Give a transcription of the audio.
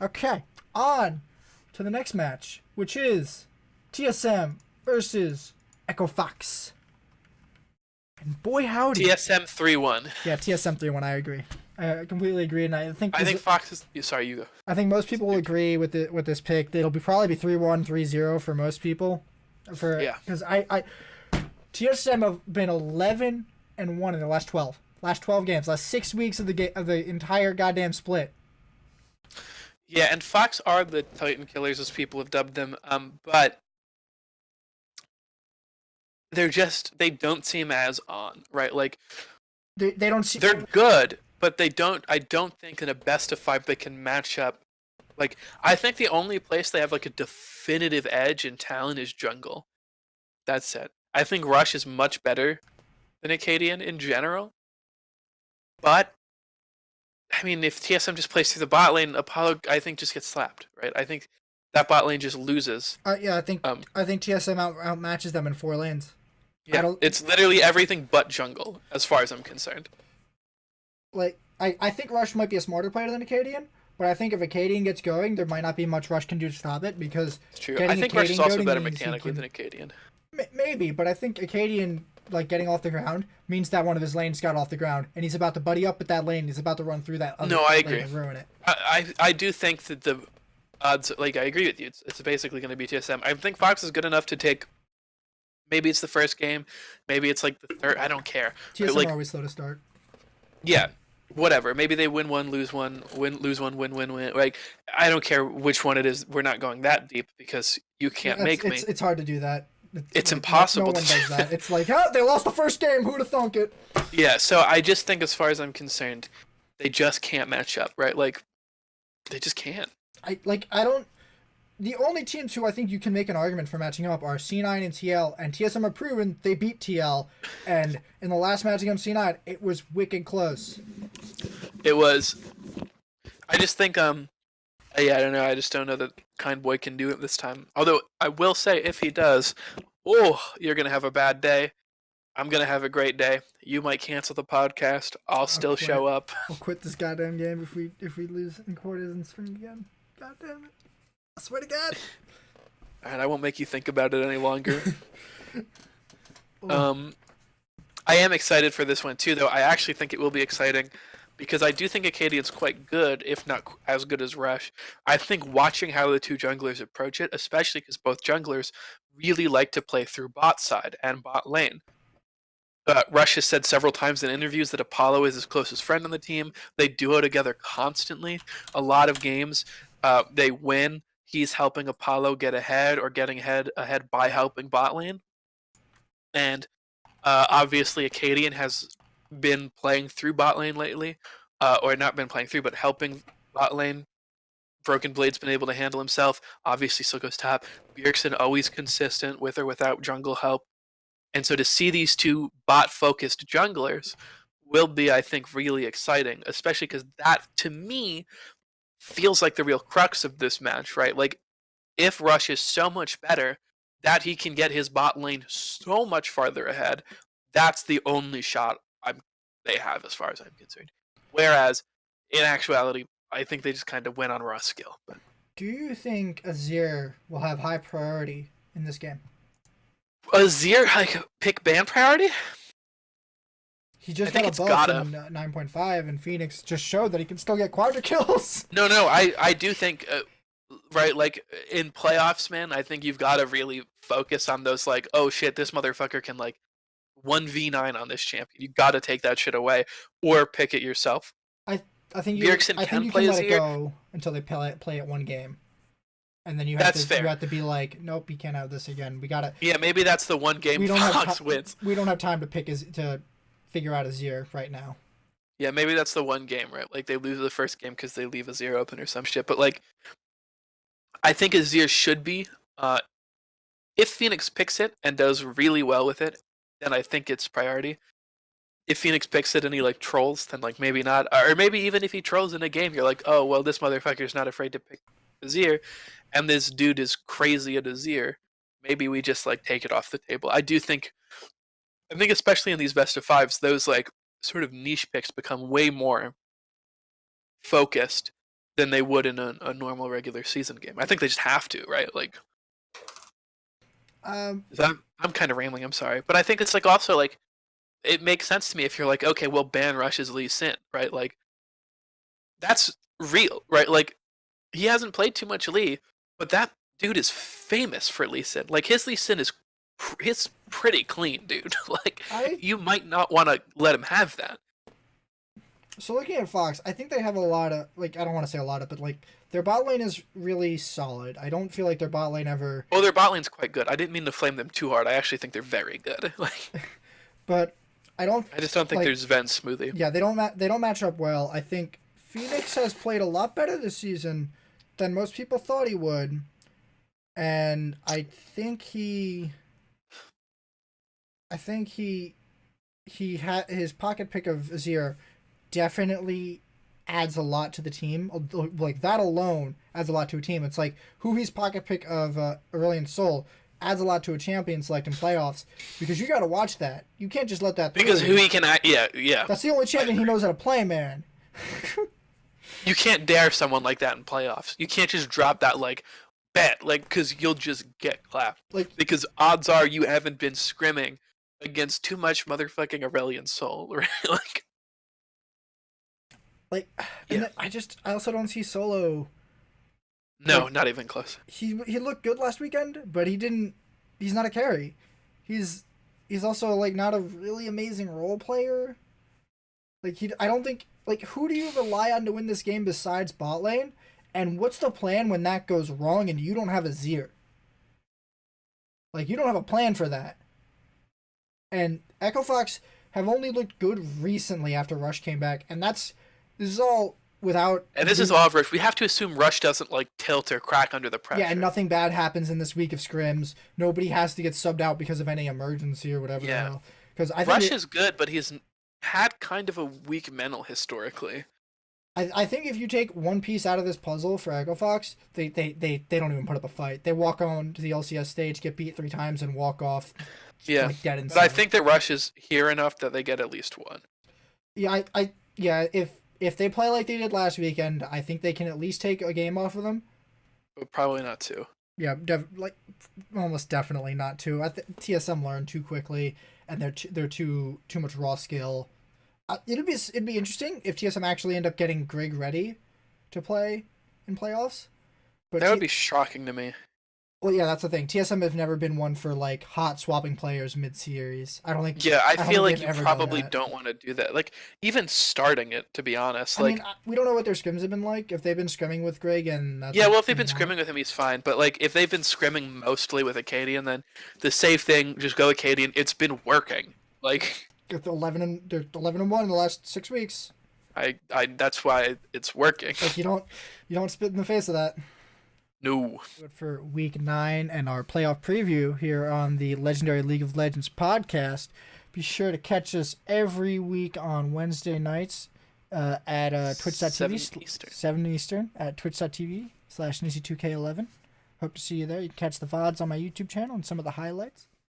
Okay, on to the next match, which is TSM versus Echo Fox. And boy howdy. TSM 3-1. Yeah, TSM 3-1, I agree. I completely agree, and I think Fox is. Sorry, you go. I think most people will agree with this pick. It'll probably be 3-1, 3-0 for most people. Yeah. Because I TSM have been 11-1 in the last 12. Last 12 games, last 6 weeks of the entire goddamn split. Yeah, and Fox are the Titan Killers, as people have dubbed them. But they don't seem as on, right? Like They don't see. they're good, but they don't. I don't think in a best of 5 they can match up. Like, I think the only place they have like a definitive edge in talent is jungle. That's it. I think Rush is much better than Acadian in general. But I mean, if TSM just plays through the bot lane, Apollo I think just gets slapped, right? I think that bot lane just loses. Yeah, I think TSM outmatches them in 4 lanes. Yeah, it's literally everything but jungle, as far as I'm concerned. Like, I think Rush might be a smarter player than Acadian, but I think if Acadian gets going, there might not be much Rush can do to stop it, because it's true. I think Rush is also better mechanically than Acadian. Maybe, but I think Acadian, like, getting off the ground means that one of his lanes got off the ground, and he's about to buddy up with that lane. He's about to run through that other I lane agree. and ruin it. I do think that the odds, like, I agree with you. It's basically going to be TSM. I think Fox is good enough to take. Maybe it's the first game. Maybe it's like the third. I don't care. TSM like, are always slow to start. Yeah, whatever. Maybe they win one, lose one, lose one, win. Like, I don't care which one it is. We're not going that deep because you can't make me. It's hard to do that. It's impossible. No one does that. It's like, oh, they lost the first game. Who'd have thunk it? Yeah. So I just think, as far as I'm concerned, they just can't match up, right? Like, they just can't. I don't. The only teams who I think you can make an argument for matching up are C9 and TL, and TSM have proven they beat TL, and in the last match against C9, it was wicked close. It was. I just think, yeah, I don't know. I just don't know that Kind Boy can do it this time. Although, I will say, if he does, you're going to have a bad day. I'm going to have a great day. You might cancel the podcast. I'll still show up. I'll quit this goddamn game if we lose in quarters and spring again. God damn it. I swear to God. Alright, I won't make you think about it any longer. I am excited for this one too, though. I actually think it will be exciting because I do think Acadian's quite good, if not as good as Rush. I think watching how the two junglers approach it, especially because both junglers really like to play through bot side and bot lane. Rush has said several times in interviews that Apollo is his closest friend on the team. They duo together constantly. A lot of games, they win. He's helping Apollo get ahead or getting ahead by helping bot lane. And obviously Acadian has been playing through bot lane lately. Or not been playing through, but helping bot lane. Broken Blade's been able to handle himself. Obviously still goes top. Bjergsen always consistent with or without jungle help. And so to see these two bot-focused junglers will be, I think, really exciting, especially because that, to me, feels like the real crux of this match, right? Like, if Rush is so much better that he can get his bot lane so much farther ahead, that's the only shot they have as far as I'm concerned. Whereas, in actuality, I think they just kind of went on raw skill. But do you think Azir will have high priority in this game? Azir, like, pick ban priority? He just got a buff in 9.5, and Phoenix just showed that he can still get quadra kills. No, I do think, right, like, in playoffs, man, I think you've got to really focus on those, like, oh shit, this motherfucker can, like, 1v9 on this champion. You got to take that shit away, or pick it yourself. I think you can let it go until they play it one game. And then you have to be like, nope, you can't have this again. We gotta. Yeah, maybe that's the one game Fox wins. We don't have time to figure out Azir right now. Yeah, maybe that's the one game, right? Like, they lose the first game because they leave Azir open or some shit. But, like, I think Azir should be. If Phoenix picks it and does really well with it, then I think it's priority. If Phoenix picks it and he, like, trolls, then, like, maybe not. Or maybe even if he trolls in a game, you're like, oh, well, this motherfucker's not afraid to pick Azir, and this dude is crazy at Azir. Maybe we just, like, take it off the table. I think especially in these best of fives, those, like, sort of niche picks become way more focused than they would in a normal regular season game. I think they just have to, right? Like, I'm kind of rambling. I'm sorry, but I think it's like also like it makes sense to me if you're like, okay, well, ban Rush's Lee Sin, right? Like, that's real, right? Like, he hasn't played too much Lee, but that dude is famous for Lee Sin. Like, his Lee Sin is pretty clean, dude. Like, you might not want to let him have that. So looking at Fox, I think they have a lot of, like, I don't want to say a lot of, but like their bot lane is really solid. I don't feel like their bot lane ever. Well, their bot lane's quite good. I didn't mean to flame them too hard. I actually think they're very good. Like, but I just don't think there's Ven smoothie. Yeah, they don't match up well. I think Phoenix has played a lot better this season than most people thought he would, and I think he had his pocket pick of Azir definitely adds a lot to the team. Like, that alone adds a lot to a team. It's like who his pocket pick of Aurelion Sol adds a lot to a champion select in playoffs, because you got to watch that. You can't just let that through. Because who he can act, yeah. That's the only champion he knows how to play, man. You can't dare someone like that in playoffs. You can't just drop that like bet, like, because you'll just get clapped. Like, because odds are you haven't been scrimming against too much motherfucking Aurelion Sol, right? yeah. I also don't see Solo. No, like, not even close. He looked good last weekend, but he's not a carry. He's also like not a really amazing role player. Like, I don't think, like, who do you rely on to win this game besides bot lane? And what's the plan when that goes wrong and you don't have a Azir? Like, you don't have a plan for that. And Echo Fox have only looked good recently after Rush came back, and this is all without. And this is all of Rush. We have to assume Rush doesn't like tilt or crack under the pressure. Yeah, and nothing bad happens in this week of scrims. Nobody has to get subbed out because of any emergency or whatever. Yeah. Because I think Rush is good, but he's had kind of a weak mental historically. I think if you take one piece out of this puzzle for Echo Fox, they don't even put up a fight. They walk on to the LCS stage, get beat 3 times, and walk off. Yeah, like, dead inside. But I think that Rush is here enough that they get at least one. Yeah, if they play like they did last weekend, I think they can at least take a game off of them. But probably not 2. Yeah, almost definitely not 2. TSM learned too quickly, and they're too much raw skill. It'd be interesting if TSM actually end up getting Greg ready to play in playoffs. But that would be shocking to me. Well, yeah, that's the thing. TSM have never been one for like hot swapping players mid-series. I don't think. Yeah, I feel like you probably don't want to do that. Like, even starting it, to be honest. Like, we don't know what their scrims have been like. If they've been scrimming with Greg, and that's if they've been scrimming with him, he's fine. But like, if they've been scrimming mostly with Acadian, then the safe thing, just go Acadian. It's been working. Like, they're 11 and 1 in the last 6 weeks. That's why it's working. Like, you don't spit in the face of that. No. For week 9 and our playoff preview here on the Legendary League of Legends podcast. Be sure to catch us every week on Wednesday nights at twitch.tv 7 Eastern at twitch.tv/NizzyTV2K11. Hope to see you there. You can catch the VODs on my YouTube channel and some of the highlights.